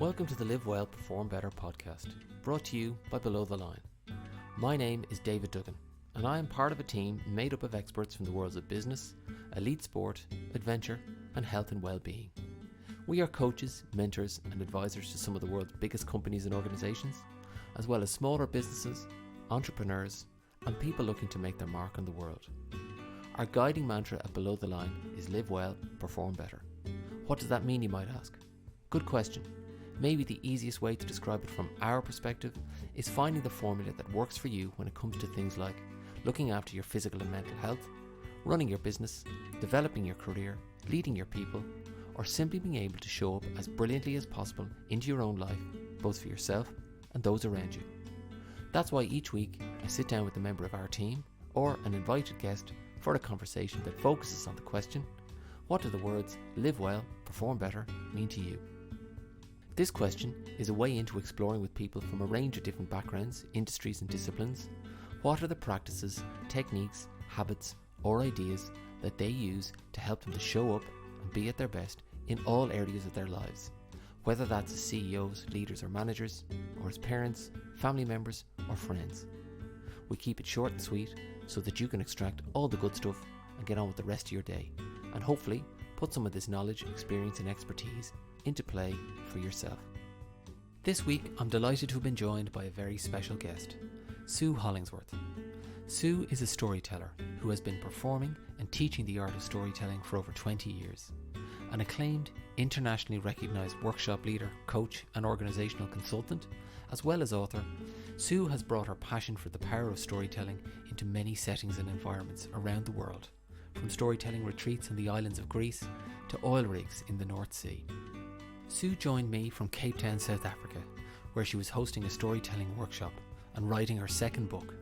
Welcome to the Live Well, Perform Better podcast, brought to you by Below the Line. My name is David Duggan, and I am part of a team made up of experts from the worlds of business, elite sport, adventure, and health and well-being. We are coaches, mentors, and advisors to some of the world's biggest companies and organisations, as well as smaller businesses, entrepreneurs, and people looking to make their mark on the world. Our guiding mantra at Below the Line is Live Well, Perform Better. What does that mean, you might ask? Good question. Maybe the easiest way to describe it from our perspective is finding the formula that works for you when it comes to things like looking after your physical and mental health, running your business, developing your career, leading your people, or simply being able to show up as brilliantly as possible into your own life, both for yourself and those around you. That's why each week I sit down with a member of our team or an invited guest for a conversation that focuses on the question, what do the words live well, perform better mean to you? This question is a way into exploring with people from a range of different backgrounds, industries and disciplines. What are the practices, techniques, habits or ideas that they use to help them to show up and be at their best in all areas of their lives, whether that's as CEOs, leaders or managers, or as parents, family members or friends. We keep it short and sweet so that you can extract all the good stuff and get on with the rest of your day, and hopefully put some of this knowledge, experience and expertise into play for yourself. This week I'm delighted to have been joined by a very special guest, Sue Hollingsworth. Sue is a storyteller who has been performing and teaching the art of storytelling for over 20 years. An acclaimed, internationally recognised workshop leader, coach and organisational consultant, as well as author, Sue has brought her passion for the power of storytelling into many settings and environments around the world, from storytelling retreats on the islands of Greece to oil rigs in the North Sea. Sue joined me from Cape Town, South Africa, where she was hosting a storytelling workshop and writing her second book.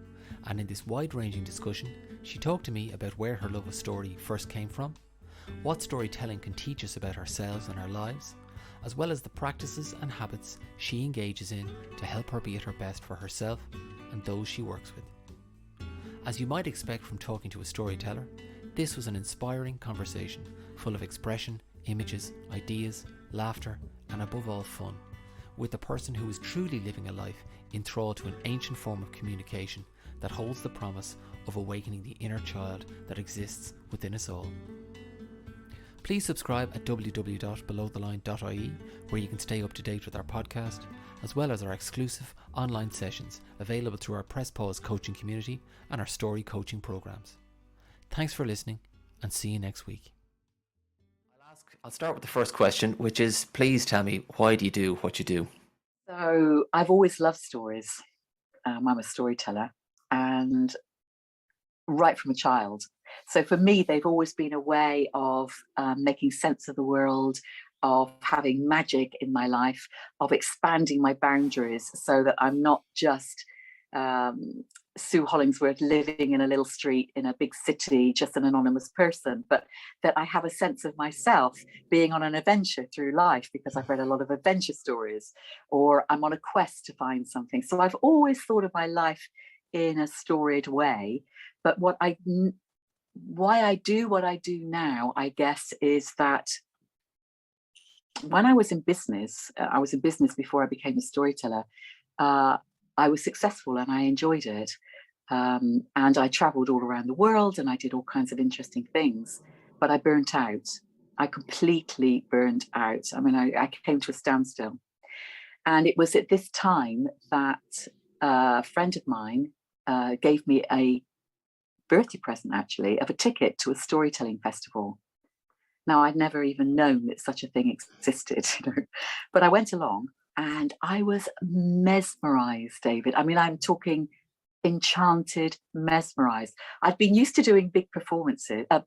And in this wide-ranging discussion, she talked to me about where her love of story first came from, what storytelling can teach us about ourselves and our lives, as well as the practices and habits she engages in to help her be at her best for herself and those she works with. As you might expect from talking to a storyteller, this was an inspiring conversation full of expression, images, ideas, laughter, and above all fun, with a person who is truly living a life in thrall to an ancient form of communication that holds the promise of awakening the inner child that exists within us all. Please subscribe at www.belowtheline.ie, where you can stay up to date with our podcast, as well as our exclusive online sessions available through our Press Pause coaching community and our story coaching programs. Thanks for listening, and see you next week. I'll start with the first question, which is, please tell me, why do you do what you do? So I've always loved stories. I'm a storyteller, and right from a child. So for me, they've always been a way of making sense of the world, of having magic in my life, of expanding my boundaries so that I'm not just Sue Hollingsworth living in a little street in a big city, just an anonymous person, but that I have a sense of myself being on an adventure through life because I've read a lot of adventure stories, or I'm on a quest to find something. So I've always thought of my life in a storied way. But why I do what I do now, I guess, is that when I was in business before I became a storyteller. I was successful and I enjoyed it. And I traveled all around the world and I did all kinds of interesting things, but I burnt out. I completely burnt out. I mean, I came to a standstill. And it was at this time that a friend of mine gave me a birthday present, actually, of a ticket to a storytelling festival. Now, I'd never even known that such a thing existed, but I went along. And I was mesmerized, David. I mean, I'm talking enchanted, mesmerized. I'd been used to doing big presentations. I've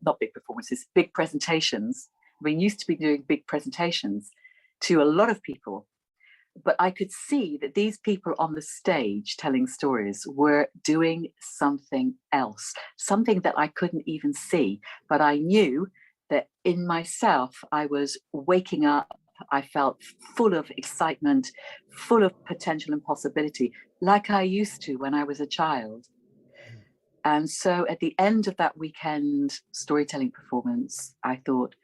been used to be doing big presentations to a lot of people. But I could see that these people on the stage telling stories were doing something else, something that I couldn't even see. But I knew that in myself, I was waking up. I felt full of excitement, full of potential and possibility, like I used to when I was a child. And so at the end of that weekend storytelling performance, I thought,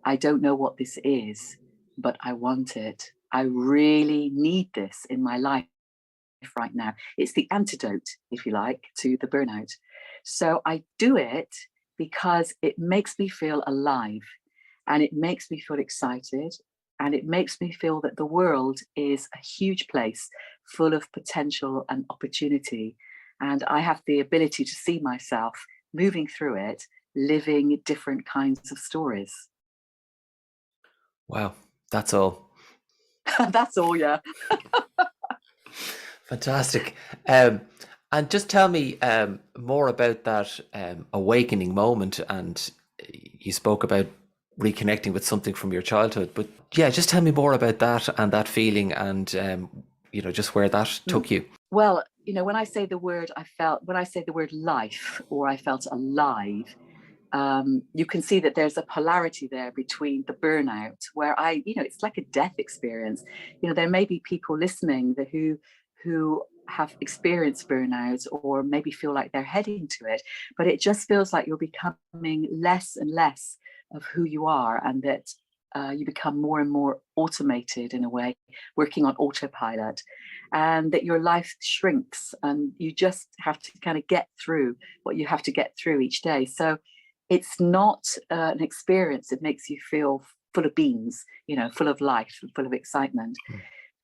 I don't know what this is, but I want it. I really need this in my life right now. It's the antidote, if you like, to the burnout. So I do it because it makes me feel alive, and it makes me feel excited, and it makes me feel that the world is a huge place full of potential and opportunity. And I have the ability to see myself moving through it, living different kinds of stories. Wow, that's all. That's all, yeah. Fantastic. And just tell me more about that awakening moment. And you spoke about reconnecting with something from your childhood, but yeah, just tell me more about that and that feeling, and just where that took you. Well, when I say the word life, or I felt alive, you can see that there's a polarity there between the burnout, where it's like a death experience. There may be people listening who have experienced burnout, or maybe feel like they're heading to it, but it just feels like you're becoming less and less of who you are, and that you become more and more automated, in a way, working on autopilot, and that your life shrinks, and you just have to kind of get through what you have to get through each day. So it's not an experience that makes you feel full of beans, full of life and full of excitement.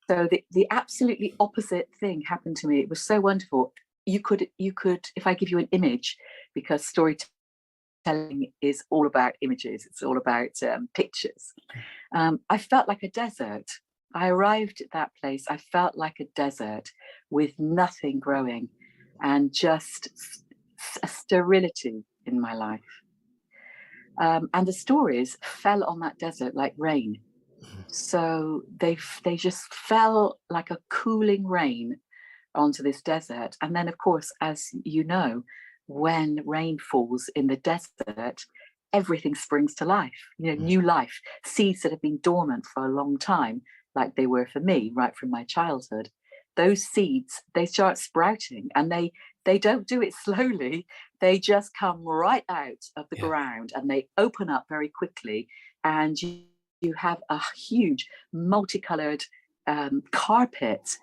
So the absolutely opposite thing happened to me. It was so wonderful. You could, if I give you an image, because storytelling is all about images, it's all about pictures. I felt like a desert. I arrived at that place, I felt like a desert with nothing growing, and just a sterility in my life. And the stories fell on that desert like rain. So they just fell like a cooling rain onto this desert. And then, of course, as you know, when rain falls in the desert, everything springs to life, new life. Seeds that have been dormant for a long time, like they were for me right from my childhood, those seeds, they start sprouting, and they don't do it slowly. They just come right out of the ground, and they open up very quickly, and you have a huge multicolored carpet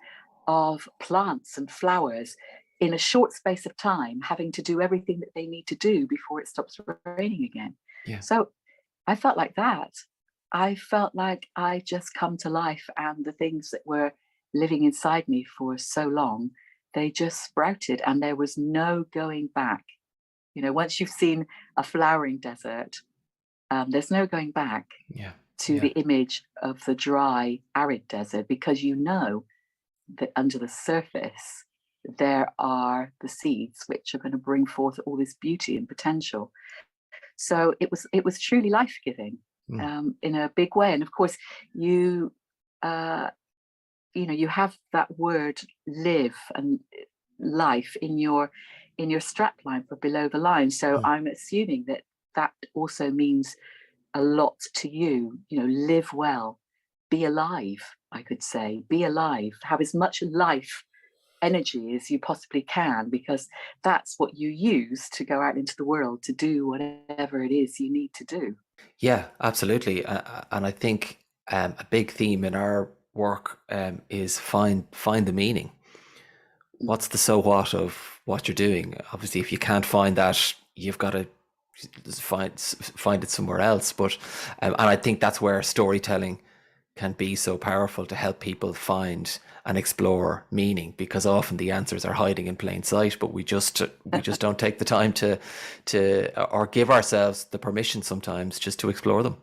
of plants and flowers in a short space of time, having to do everything that they need to do before it stops raining again. So I felt like that. I felt like I just come to life, and the things that were living inside me for so long, they just sprouted, and there was no going back. Once you've seen a flowering desert, there's no going back to the image of the dry, arid desert, because that under the surface there are the seeds which are going to bring forth all this beauty and potential. So it was truly life-giving, in a big way. And of course, you have that word live and life in your strapline for below the line. So I'm assuming that also means a lot to you. Live well, be alive. I could say, be alive, have as much life energy as you possibly can, because that's what you use to go out into the world to do whatever it is you need to do. Yeah, absolutely. And I think a big theme in our work is find the meaning. What's the so what of what you're doing? Obviously, if you can't find that, you've got to find it somewhere else. But and I think that's where storytelling can be so powerful, to help people find and explore meaning, because often the answers are hiding in plain sight, but we just don't take the time to or give ourselves the permission sometimes just to explore them.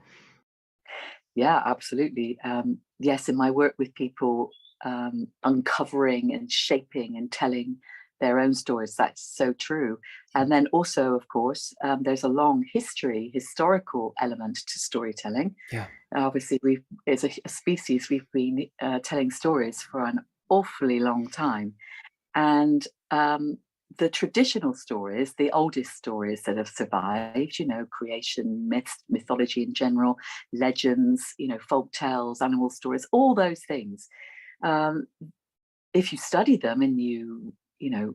Yeah, absolutely. Yes, in my work with people, uncovering and shaping and telling their own stories, that's so true. And then also, of course, there's a long historical element to storytelling. Yeah. Obviously, as a species, we've been telling stories for an awfully long time. And the traditional stories, the oldest stories that have survived, creation, mythology in general, legends, folk tales, animal stories, all those things. If you study them and you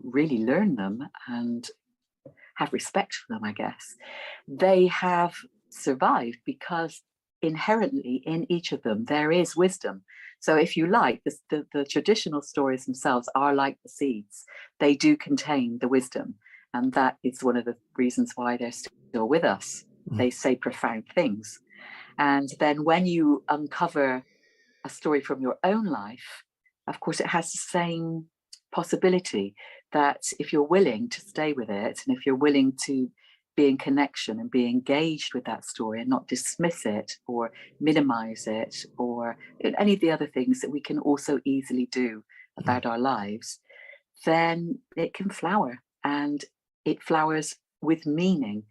really learn them and have respect for them, I guess, they have survived because inherently in each of them, there is wisdom. So if you like, the traditional stories themselves are like the seeds. They do contain the wisdom. And that is one of the reasons why they're still with us. They say profound things. And then when you uncover a story from your own life, of course, it has the same possibility that if you're willing to stay with it, and if you're willing to be in connection and be engaged with that story and not dismiss it or minimize it or any of the other things that we can also easily do about our lives, then it can flower, and it flowers with meaning.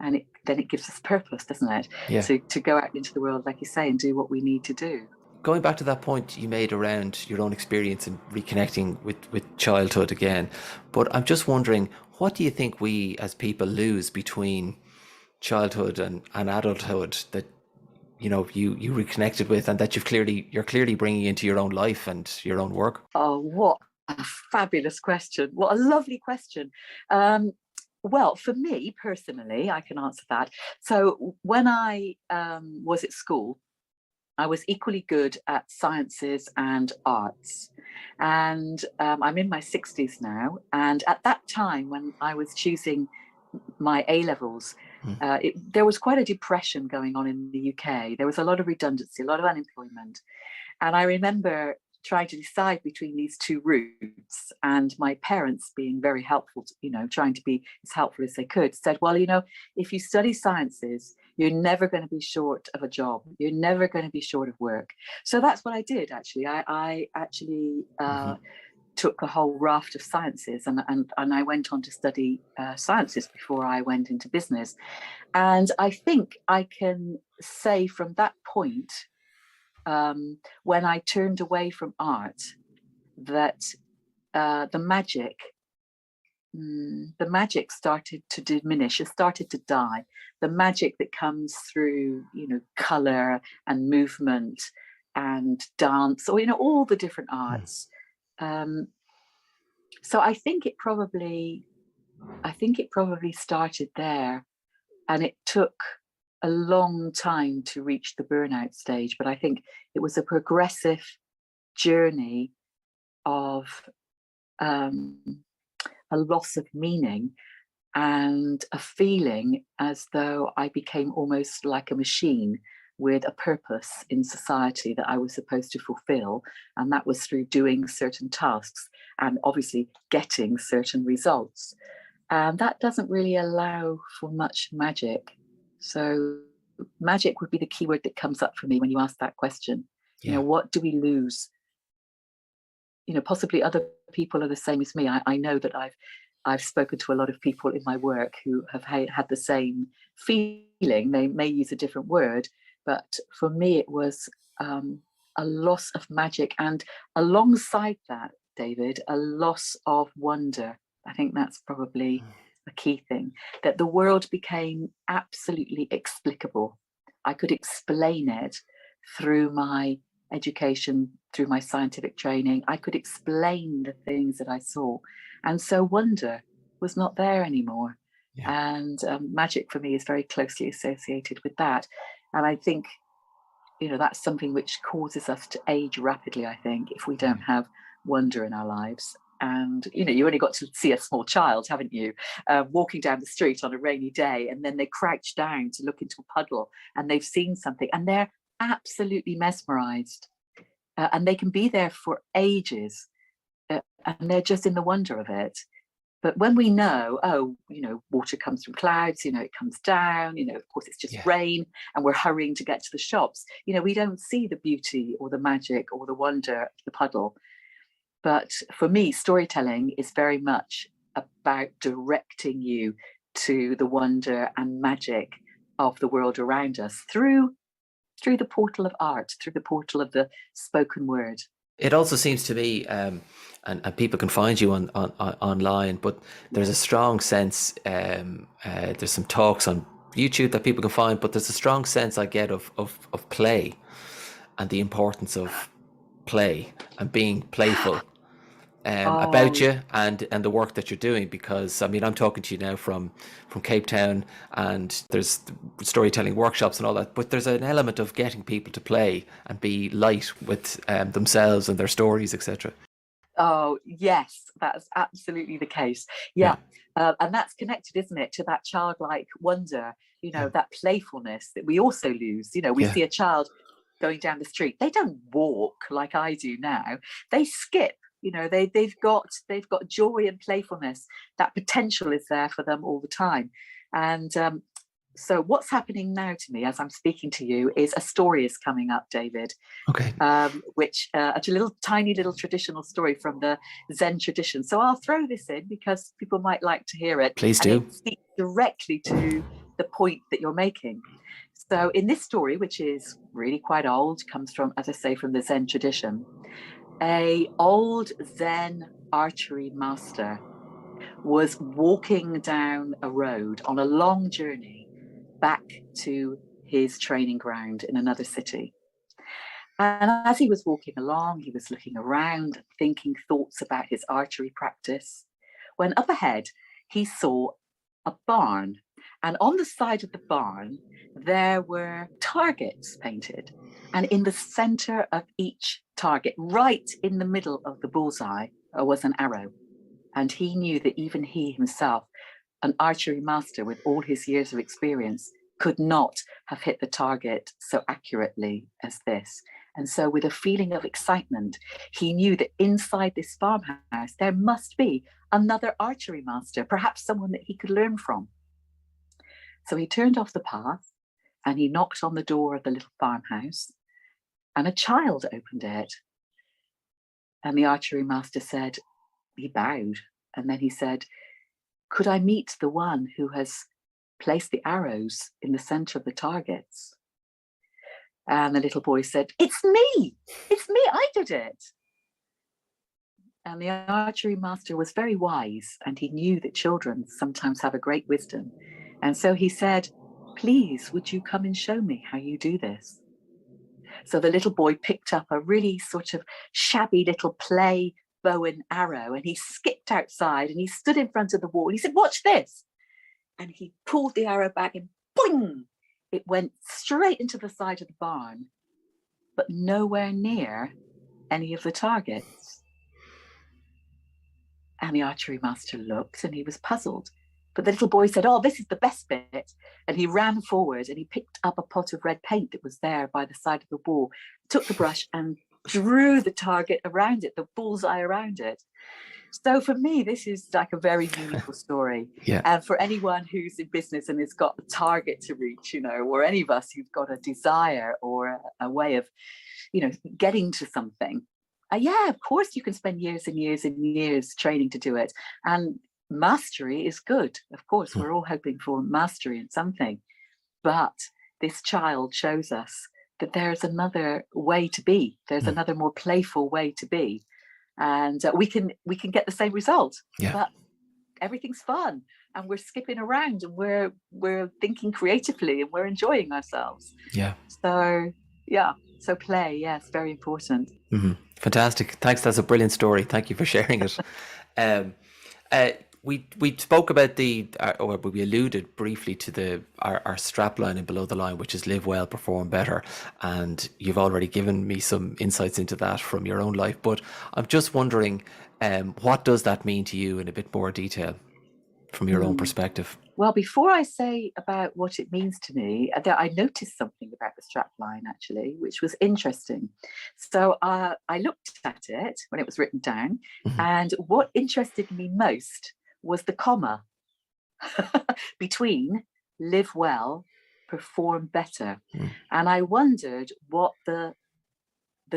And then it gives us purpose, doesn't it? Yeah. To go out into the world, like you say, and do what we need to do. Going back to that point you made around your own experience and reconnecting with childhood again, but I'm just wondering, what do you think we as people lose between childhood and adulthood that you reconnected with, and that you're clearly bringing into your own life and your own work? Oh, what a fabulous question! What a lovely question. Well, for me personally, I can answer that. So when I was at school, I was equally good at sciences and arts. And I'm in my 60s now. And at that time, when I was choosing my A-levels, there was quite a depression going on in the UK. There was a lot of redundancy, a lot of unemployment. And I remember trying to decide between these two routes, and my parents being very helpful, trying to be as helpful as they could, said, well, if you study sciences, you're never going to be short of a job. You're never going to be short of work. So that's what I did, actually. I actually took a whole raft of sciences, and I went on to study sciences before I went into business. And I think I can say from that point, when I turned away from art, that the magic started to diminish. It started to die. The magic that comes through, color and movement and dance, or all the different arts. So I think it probably started there, and it took a long time to reach the burnout stage. But I think it was a progressive journey of a loss of meaning and a feeling as though I became almost like a machine with a purpose in society that I was supposed to fulfill. And that was through doing certain tasks and obviously getting certain results. And that doesn't really allow for much magic. So magic would be the key word that comes up for me when you ask that question. Yeah. What do we lose? Possibly other people are the same as me. I know that I've spoken to a lot of people in my work who have had the same feeling. They may use a different word, but for me it was a loss of magic, and alongside that, David, a loss of wonder. I think that's probably a key thing, that the world became absolutely explicable. I could explain it through my education, through my scientific training. I could explain the things that I saw. And so wonder was not there anymore. Yeah. And magic for me is very closely associated with that. And I think, that's something which causes us to age rapidly, I think, if we don't have wonder in our lives. And, you only got to see a small child, haven't you, walking down the street on a rainy day, and then they crouch down to look into a puddle and they've seen something and they're absolutely mesmerized. And they can be there for ages, and they're just in the wonder of it. But when we know, water comes from clouds, it comes down, of course it's just rain and we're hurrying to get to the shops, we don't see the beauty or the magic or the wonder of the puddle. But for me, storytelling is very much about directing you to the wonder and magic of the world around us through the portal of art, through the portal of the spoken word. It also seems to me, and people can find you on online, but there's a strong sense, there's some talks on YouTube that people can find, but there's a strong sense I get of play and the importance of play and being playful. Oh, about you and the work that you're doing, because I mean I'm talking to you now from Cape Town, and there's storytelling workshops and all that, but there's an element of getting people to play and be light with themselves and their stories, etc. oh, yes, that's absolutely the case. Yeah, Yeah. And that's connected, isn't it, to that childlike wonder, yeah, that playfulness that we also lose. We yeah, see a child going down the street. They don't walk like I do now. They skip. They've got joy and playfulness. That potential is there for them all the time. And so what's happening now to me as I'm speaking to you is a story is coming up, David, okay, which a tiny little traditional story from the Zen tradition. So I'll throw this in because people might like to hear it, please and do. it speaks directly to the point that you're making. So in this story, which is really quite old, comes from, as I say, from the Zen tradition, a old Zen archery master was walking down a road on a long journey back to his training ground in another city. And as he was walking along, he was looking around, thinking thoughts about his archery practice, when up ahead he saw a barn. And on the side of the barn, there were targets painted. And in the center of each target, right in the middle of the bullseye, was an arrow. And he knew that even he himself, an archery master with all his years of experience, could not have hit the target so accurately as this. And so, with a feeling of excitement, he knew that inside this farmhouse, there must be another archery master, perhaps someone that he could learn from. So he turned off the path and he knocked on the door of the little farmhouse, and a child opened it. And the archery master said, he bowed, and then he said, "Could I meet the one who has placed the arrows in the center of the targets?" And the little boy said, "It's me. It's me. I did it." And the archery master was very wise, and he knew that children sometimes have a great wisdom. And so he said, "Please, would you come and show me how you do this?" So the little boy picked up a really sort of shabby little play bow and arrow, and he skipped outside and he stood in front of the wall. He said, "Watch this." And he pulled the arrow back and boing, it went straight into the side of the barn, but nowhere near any of the targets. And the archery master looked and he was puzzled. But the little boy said, "Oh, this is the best bit." And he ran forward and he picked up a pot of red paint that was there by the side of the wall, took the brush and drew the target around it, the bullseye around it. So for me, this is like a very meaningful story. Yeah, And for anyone who's in business and has got a target to reach, or any of us who've got a desire or a way of, getting to something. Yeah, of course you can spend years and years and years training to do it. And mastery is good. Of course, we're all hoping for mastery in something. But this child shows us that there's another way to be. There's another more playful way to be. And we can get the same result, yeah, but everything's fun and we're skipping around and we're thinking creatively and we're enjoying ourselves. yeah. So yeah, so play, yes, very important. Fantastic. Thanks. That's a brilliant story. Thank you for sharing it. Um, we spoke about or we alluded briefly to our strap line and below the line, which is live well, perform better. And you've already given me some insights into that from your own life. But I'm just wondering, what does that mean to you in a bit more detail from your own perspective? Well, before I say about what it means to me, I noticed something about the strap line actually, which was interesting. So I looked at it when it was written down, and what interested me most was the comma between live well, perform better. And I wondered what the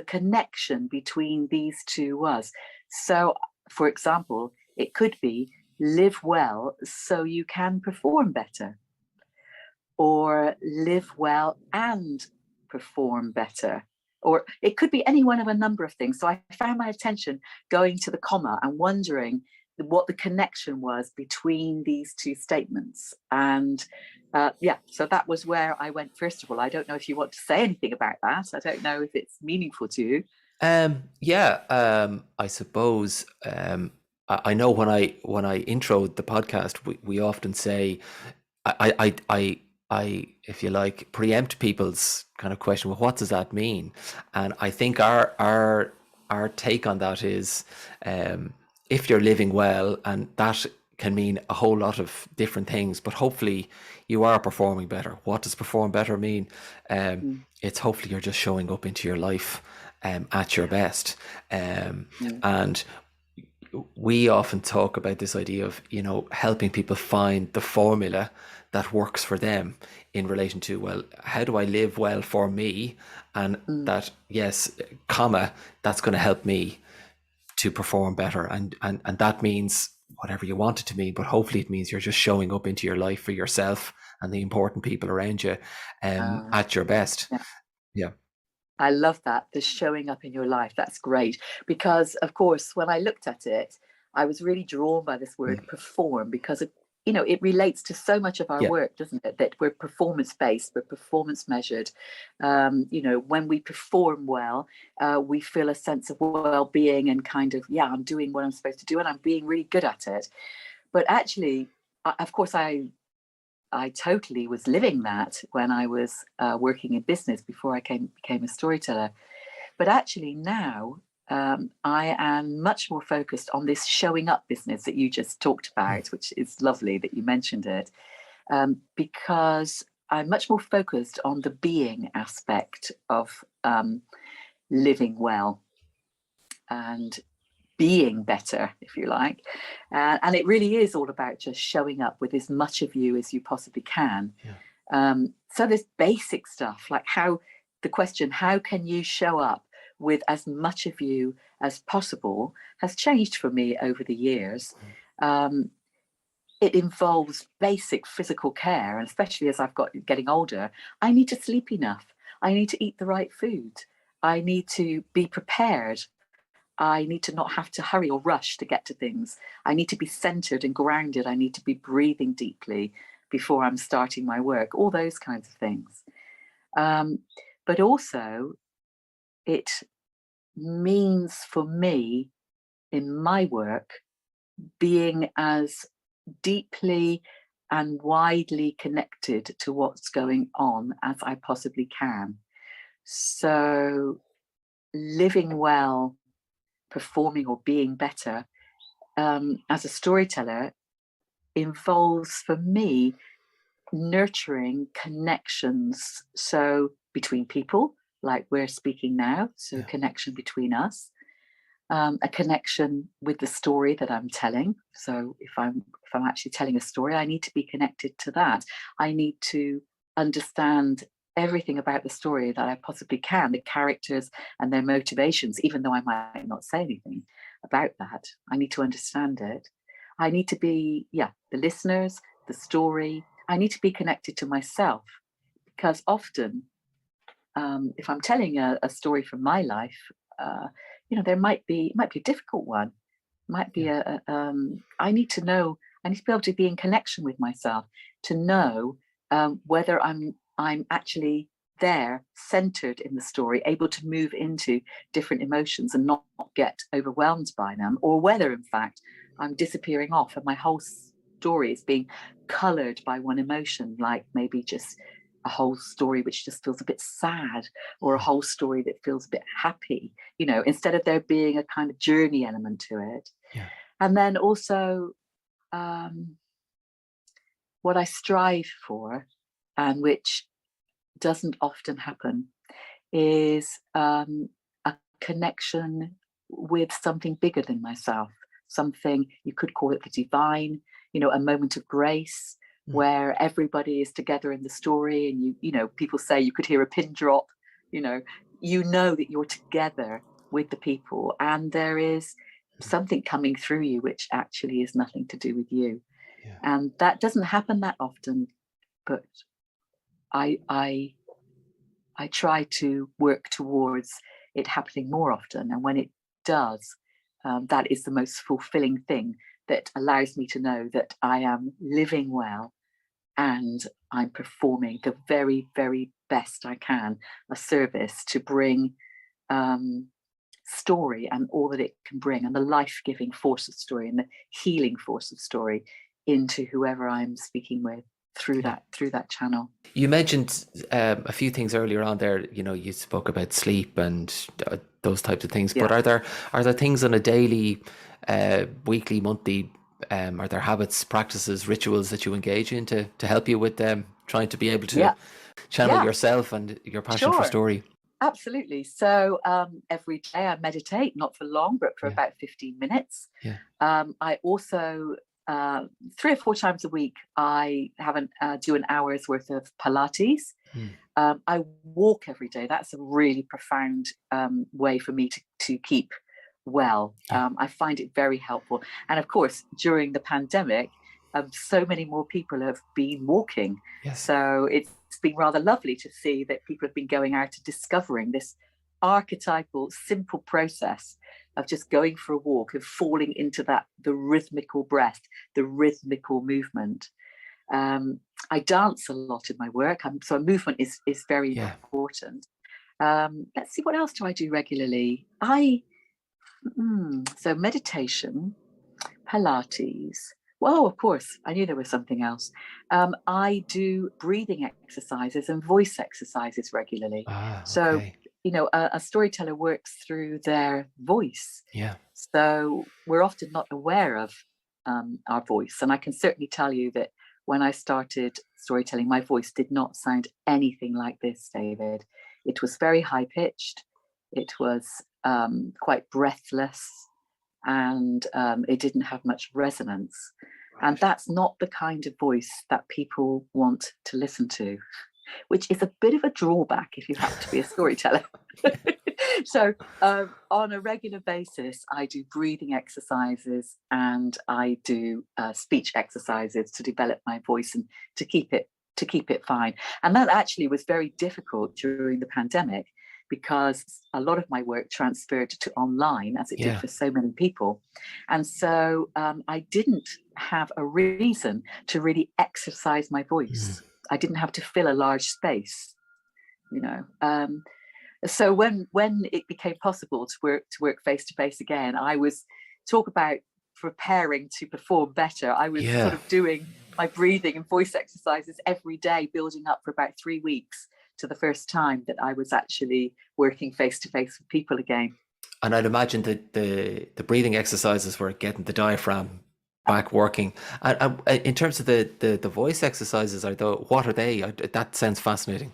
connection between these two was. So, for example, it could be live well so you can perform better, or live well and perform better, or it could be any one of a number of things. So I found my attention going to the comma and wondering what the connection was between these two statements. And so that was where I went. First of all, I don't know if you want to say anything about that. I don't know if it's meaningful to you. I suppose I know when I introed the podcast, we often say I if you like preempt people's kind of question. Well, what does that mean? And I think our take on that is if you're living well, and that can mean a whole lot of different things, but hopefully you are performing better. What does perform better mean? Mm, It's hopefully you're just showing up into your life at your best. mm. And we often talk about this idea of, helping people find the formula that works for them in relation to, well, how do I live well for me? And Mm. that, yes, comma, that's going to help me to perform better. And that means whatever you want it to mean, but hopefully it means you're just showing up into your life for yourself and the important people around you Uh, at your best. yeah. Yeah. I love that, the showing up in your life. That's great. Because, of course, when I looked at it, I was really drawn by this word Mm. perform because it relates to so much of our Yeah. work, doesn't it? That we're performance based, we're performance measured. When we perform well, we feel a sense of well being and kind of, yeah, I'm doing what I'm supposed to do and I'm being really good at it. But actually, of course, I totally was living that when I was working in business before I became a storyteller. But actually now I am much more focused on this showing up business that you just talked Mm. about, which is lovely that you mentioned it, because I'm much more focused on the being aspect of living well and being better, if you like. And it really is all about just showing up with as much of you as you possibly can. Yeah. So there's basic stuff like the question, how can you show up with as much of you as possible, has changed for me over the years. Um, it involves basic physical care, and especially as I've got getting older, I need to sleep enough. I need to eat the right food. I need to be prepared. I need to not have to hurry or rush to get to things. I need to be centered and grounded. I need to be breathing deeply before I'm starting my work, all those kinds of things. Um, but also, it means for me in my work being as deeply and widely connected to what's going on as I possibly can. So, living well, performing or being better as a storyteller involves for me nurturing connections. So between people, like we're speaking now, so Yeah. connection between us, a connection with the story that I'm telling. So if I'm actually telling a story, I need to be connected to that. I need to understand everything about the story that I possibly can, the characters and their motivations, even though I might not say anything about that. I need to understand it. I need to be, yeah, the listeners, the story. I need to be connected to myself because often, if I'm telling a story from my life, there might be a difficult one. Might be Yeah. I need to know. I need to be able to be in connection with myself to know whether I'm actually there, centered in the story, able to move into different emotions and not get overwhelmed by them, or whether in fact I'm disappearing off and my whole story is being colored by one emotion, like maybe just a whole story which just feels a bit sad, or a whole story that feels a bit happy, instead of there being a kind of journey element to it. Yeah. And then also, what I strive for, and which doesn't often happen, is a connection with something bigger than myself, something you could call it the divine, a moment of grace Mm. where everybody is together in the story, and people say you could hear a pin drop, you know, that you're together with the people, and there is something coming through you which actually is nothing to do with you. Yeah. And that doesn't happen that often, but I try to work towards it happening more often. And when it does, that is the most fulfilling thing that allows me to know that I am living well and I'm performing the very, very best I can, a service to bring um, story and all that it can bring, and the life-giving force of story and the healing force of story into whoever I'm speaking with through that channel. You mentioned a few things earlier on there. You spoke about sleep and those types of things. Yeah. But are there things on a daily, weekly, monthly? Are there habits, practices, rituals that you engage in to help you with trying to be able to channel yourself and your passion for story? Absolutely. So every day I meditate, not for long, but for about 15 minutes. Yeah. I also 3 or 4 times a week I do an hour's worth of Pilates. I walk every day. That's a really profound way for me to keep well. I find it very helpful. And of course, during the pandemic, so many more people have been walking. Yes. So it's been rather lovely to see that people have been going out and discovering this archetypal, simple process of just going for a walk and falling into the rhythmical breath, the rhythmical movement. I dance a lot in my work, so movement is very important. Let's see, what else do I do regularly? So meditation, Pilates. Well, of course, I knew there was something else. I do breathing exercises and voice exercises regularly. So, a storyteller works through their voice. Yeah. So we're often not aware of our voice. And I can certainly tell you that when I started storytelling, my voice did not sound anything like this, David. It was very high-pitched. It was quite breathless. And it didn't have much resonance. Right. And that's not the kind of voice that people want to listen to, which is a bit of a drawback if you happen to be a storyteller. So on a regular basis, I do breathing exercises and I do speech exercises to develop my voice and to keep it fine. And that actually was very difficult during the pandemic, because a lot of my work transferred to online, as it did for so many people. And so I didn't have a reason to really exercise my voice. I didn't have to fill a large space, So when it became possible to work face to face again, I was talk about preparing to perform better. I was sort of doing my breathing and voice exercises every day, building up for about 3 weeks to the first time that I was actually working face to face with people again. And I'd imagine that the breathing exercises were getting the diaphragm back working. And in terms of the voice exercises, what are they? That sounds fascinating.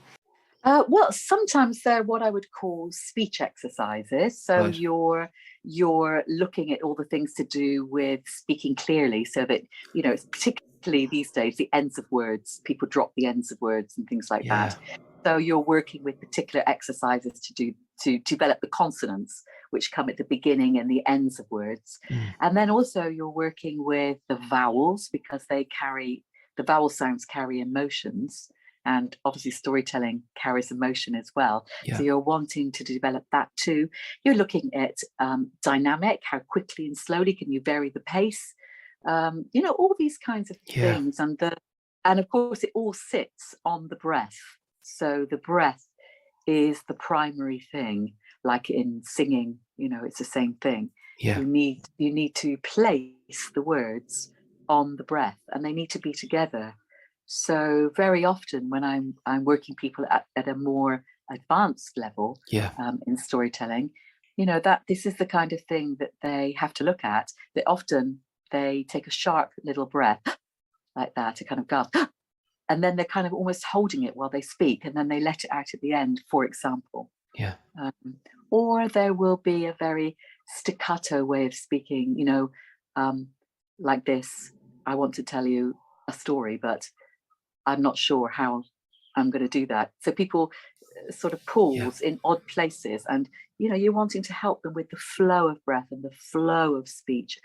Well, sometimes they're what I would call speech exercises. So you're looking at all the things to do with speaking clearly, so that it's particularly these days the ends of words. People drop the ends of words and things like that. So you're working with particular exercises to develop the consonants, which come at the beginning and the ends of words. And then also you're working with the vowels, because the vowel sounds carry emotions. And obviously storytelling carries emotion as well. So you're wanting to develop that too. You're looking at dynamic, how quickly and slowly can you vary the pace? All these kinds of things. And of course it all sits on the breath. So the breath is the primary thing, like in singing, it's the same thing. You need to place the words on the breath, and they need to be together. So very often when I'm working people at a more advanced level in storytelling, that this is the kind of thing that they have to look at. That often they take a sharp little breath like that, a kind of gasp, and then they're kind of almost holding it while they speak, and then they let it out at the end, for example. Or there will be a very staccato way of speaking, like this: I want to tell you a story, but I'm not sure how I'm going to do that. So people sort of pause in odd places, and you're wanting to help them with the flow of breath and the flow of speech,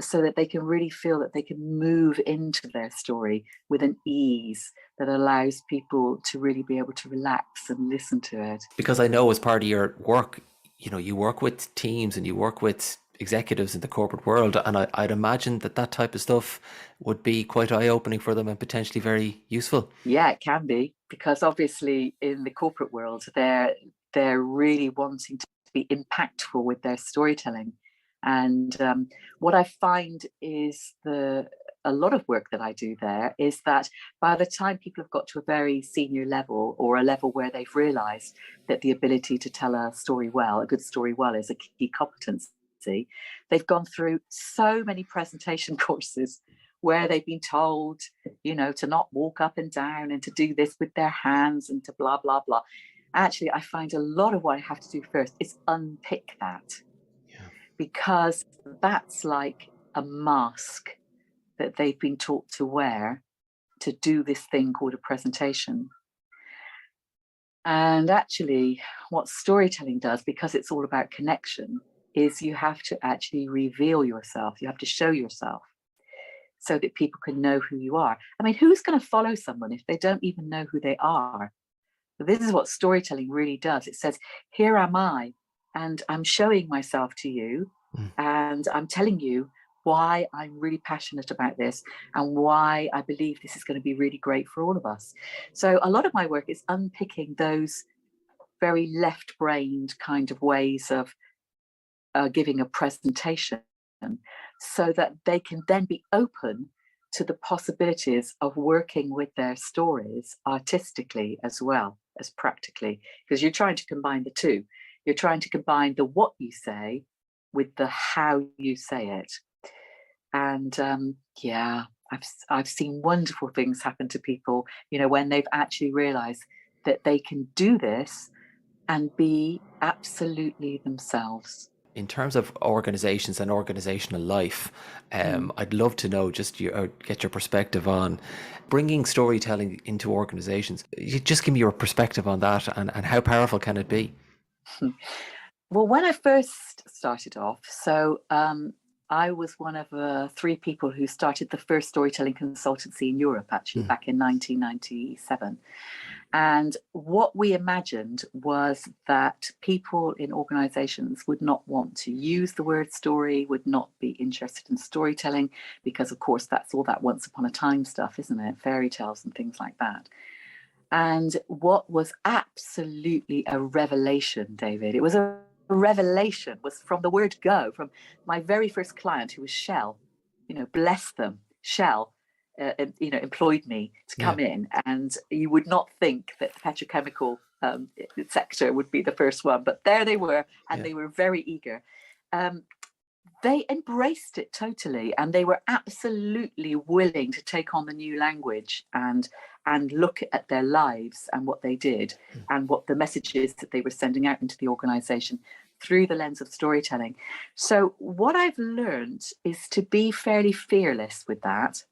so that they can really feel that they can move into their story with an ease that allows people to really be able to relax and listen to it. Because I know as part of your work, you work with teams and you work with executives in the corporate world, and I'd imagine that type of stuff would be quite eye-opening for them and potentially very useful. Yeah, it can be, because obviously in the corporate world they're really wanting to be impactful with their storytelling. And what I find is a lot of work that I do there is that by the time people have got to a very senior level, or a level where they've realized that the ability to tell a story well, a good story well, is a key competency, they've gone through so many presentation courses where they've been told, to not walk up and down and to do this with their hands and to blah, blah, blah. Actually, I find a lot of what I have to do first is unpick that. Yeah. Because that's like a mask that they've been taught to wear to do this thing called a presentation. And actually, what storytelling does, because it's all about connection, is you have to actually reveal yourself. You have to show yourself so that people can know who you are. I mean, who's going to follow someone if they don't even know who they are? This is what storytelling really does. It says, here am I, and I'm showing myself to you, and I'm telling you why I'm really passionate about this and why I believe this is going to be really great for all of us. So a lot of my work is unpicking those very left-brained kind of ways of giving a presentation, so that they can then be open to the possibilities of working with their stories artistically as well as practically, because you're trying to combine the two. You're trying to combine the what you say with the how you say it. And I've seen wonderful things happen to people, when they've actually realized that they can do this and be absolutely themselves. In terms of organizations and organizational life, I'd love to know get your perspective on bringing storytelling into organizations. You just give me your perspective on that, and how powerful can it be? Well, when I first started off, I was one of 3 people who started the first storytelling consultancy in Europe, actually, back in 1997. And what we imagined was that people in organizations would not want to use the word story, would not be interested in storytelling, because, of course, that's all that once upon a time stuff, isn't it? Fairy tales and things like that. And what was absolutely a revelation, David, it was a revelation, was from the word go, from my very first client, who was Shell, bless them, Shell. Employed me to come in, and you would not think that the petrochemical sector would be the first one, but there they were, and they were very eager. They embraced it totally, and they were absolutely willing to take on the new language and look at their lives and what they did and what the messages that they were sending out into the organization through the lens of storytelling. So what I've learned is to be fairly fearless with that,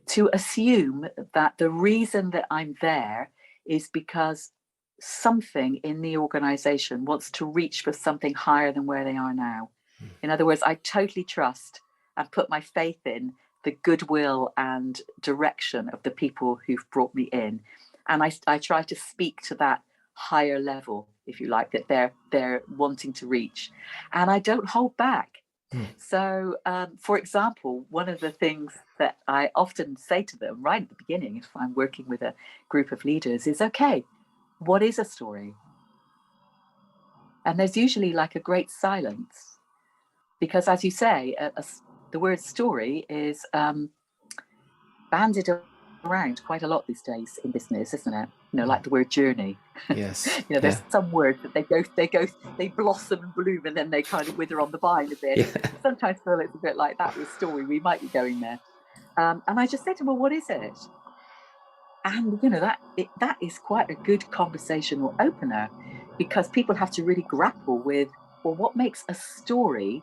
to assume that the reason that I'm there is because something in the organization wants to reach for something higher than where they are now. In other words, I totally trust and put my faith in the goodwill and direction of the people who've brought me in. And I try to speak to that higher level, if you like, that they're wanting to reach. And I don't hold back. So, for example, one of the things that I often say to them right at the beginning, if I'm working with a group of leaders, is, okay, what is a story? And there's usually like a great silence, because, as you say, the word story is bandied around quite a lot these days in business, isn't it? Like the word journey. Yes. There's some words that they blossom and bloom, and then they kind of wither on the vine a bit. Yeah. Sometimes feel it's a bit like that with story. We might be going there. And I just said to them, well, what is it? And that is quite a good conversational opener, because people have to really grapple with, well, what makes a story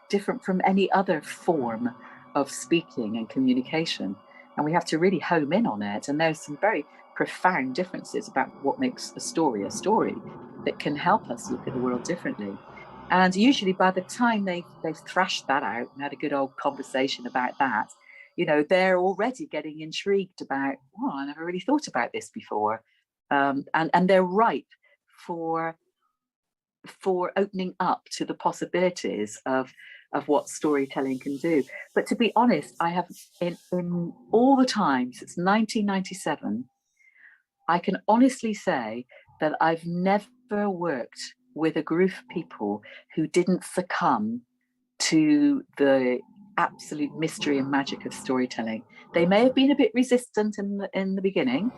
different from any other form of speaking and communication? And we have to really home in on it. And there's some very profound differences about what makes a story that can help us look at the world differently. And usually by the time they've thrashed that out and had a good old conversation about that, they're already getting intrigued about, oh, I never really thought about this before. And they're ripe for opening up to the possibilities of what storytelling can do. But to be honest, I have, in all the time since 1997, I can honestly say that I've never worked with a group of people who didn't succumb to the absolute mystery and magic of storytelling. They may have been a bit resistant in the beginning.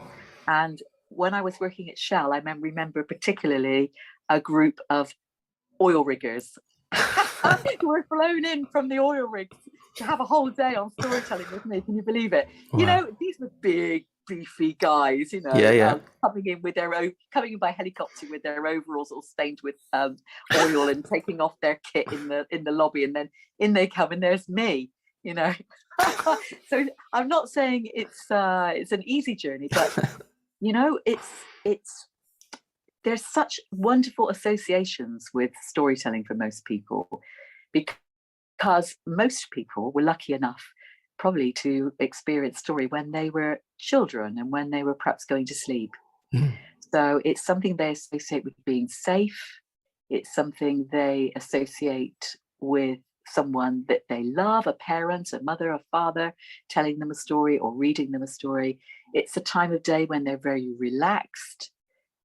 And when I was working at Shell, I remember particularly a group of oil riggers who were flown in from the oil rigs to have a whole day on storytelling with me. Can you believe it? Wow. You know, these were big, beefy guys, you know, coming in by helicopter with their overalls all stained with oil and taking off their kit in the lobby, and then in they come, and there's me, you know. So I'm not saying it's an easy journey, but you know, it's there's such wonderful associations with storytelling for most people, because most people were lucky enough probably to experience story when they were children and when they were perhaps going to sleep. So it's something they associate with being safe. It's something they associate with someone that they love, a parent, a mother, a father, telling them a story or reading them a story. It's a time of day when they're very relaxed.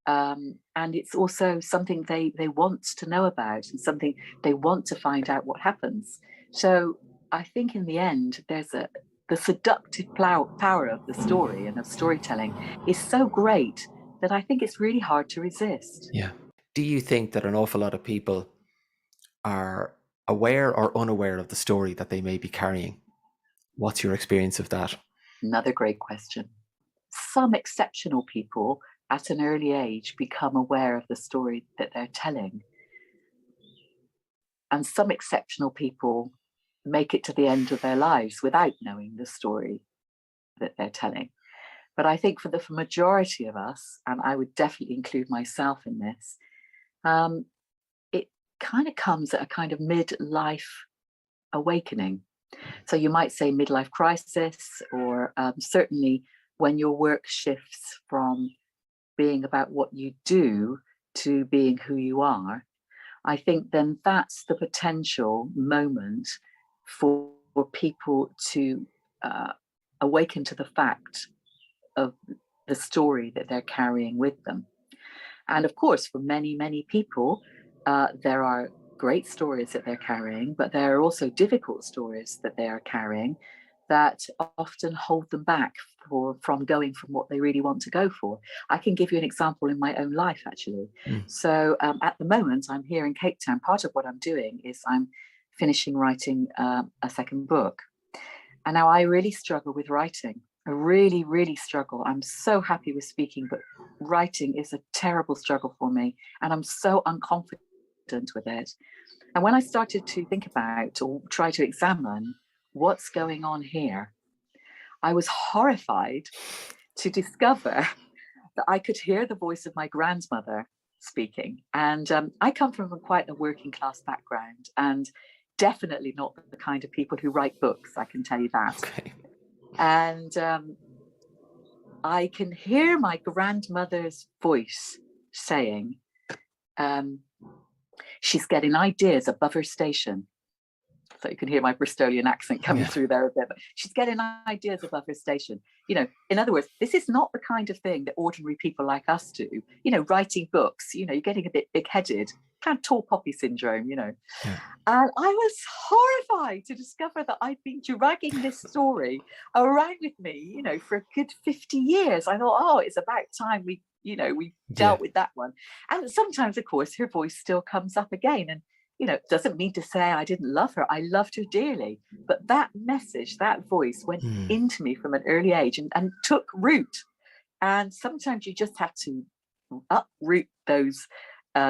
And it's also something they want to know about and something they want to find out what happens. So I think in the end, the seductive power of the story and of storytelling is so great that I think it's really hard to resist. Yeah. Do you think that an awful lot of people are aware or unaware of the story that they may be carrying? What's your experience of that? Another great question. Some exceptional people at an early age become aware of the story that they're telling. And some exceptional people make it to the end of their lives without knowing the story that they're telling. But I think for the majority of us, and I would definitely include myself in this, it kind of comes at a kind of midlife awakening. So you might say midlife crisis, or certainly when your work shifts from being about what you do to being who you are. I think then that's the potential moment for people to awaken to the fact of the story that they're carrying with them. And of course, for many, many people, there are great stories that they're carrying, but there are also difficult stories that they are carrying that often hold them back from going from what they really want to go for. I can give you an example in my own life, actually. So at the moment, I'm here in Cape Town. Part of what I'm doing is I'm finishing writing a second book. And now I really struggle with writing. I really, really struggle. I'm so happy with speaking, but writing is a terrible struggle for me. And I'm so unconfident with it. And when I started to think about or try to examine what's going on here, I was horrified to discover that I could hear the voice of my grandmother speaking. And I come from quite a working class background, and definitely not the kind of people who write books, I can tell you that. Okay. And I can hear my grandmother's voice saying, she's getting ideas above her station. So you can hear my Bristolian accent coming through there a bit. But she's getting ideas above her station. You know, in other words, this is not the kind of thing that ordinary people like us do. You know, writing books, you know, you're getting a bit big-headed, kind of tall poppy syndrome, you know. Yeah. And I was horrified to discover that I'd been dragging this story around with me, you know, for a good 50 years. I thought, oh, it's about time we dealt with that one. And sometimes, of course, her voice still comes up again. And you know, it doesn't mean to say I didn't love her. I loved her dearly. But that message, that voice went into me from an early age and took root. And sometimes you just have to uproot those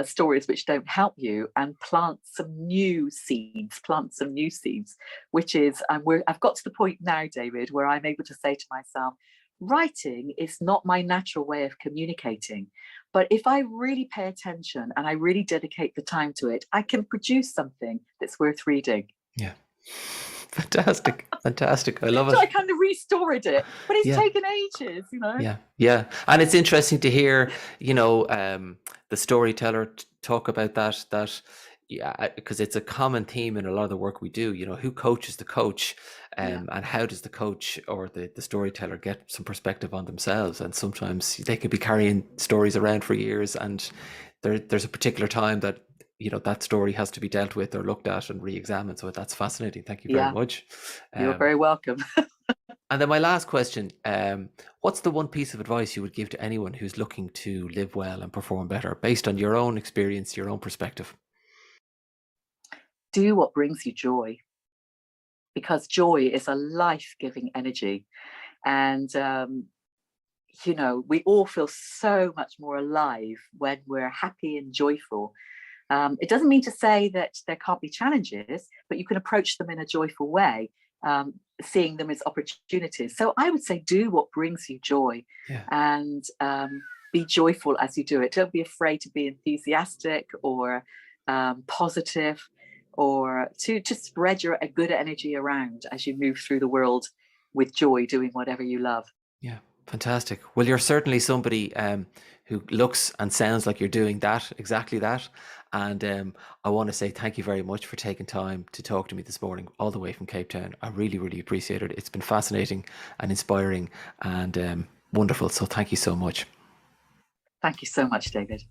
stories which don't help you and plant some new seeds, which is, I've got to the point now, David, where I'm able to say to myself, writing is not my natural way of communicating. But if I really pay attention and I really dedicate the time to it, I can produce something that's worth reading. Yeah. Fantastic. I love it. So I kind of restored it, but it's taken ages, you know. Yeah. And it's interesting to hear, you know, the storyteller talk about that, because it's a common theme in a lot of the work we do, you know, who coaches the coach, and how does the coach or the storyteller get some perspective on themselves? And sometimes they could be carrying stories around for years and there's a particular time that, you know, that story has to be dealt with or looked at and re-examined. So that's fascinating. Thank you very Yeah, much. you're Um, very welcome. and then my last question, what's the one piece of advice you would give to anyone who's looking to live well and perform better based on your own experience, your own perspective? Do what brings you joy, because joy is a life-giving energy. And you know, we all feel so much more alive when we're happy and joyful. It doesn't mean to say that there can't be challenges, but you can approach them in a joyful way, seeing them as opportunities. So I would say do what brings you joy, Yeah. and be joyful as you do it. Don't be afraid to be enthusiastic or positive, or to just spread your a good energy around as you move through the world with joy, doing whatever you love. Yeah, fantastic. Well, you're certainly somebody who looks and sounds like you're doing that, exactly that. And I want to say thank you very much for taking time to talk to me this morning, all the way from Cape Town. I really, really appreciate it. It's been fascinating and inspiring and wonderful. So thank you so much. Thank you so much, David.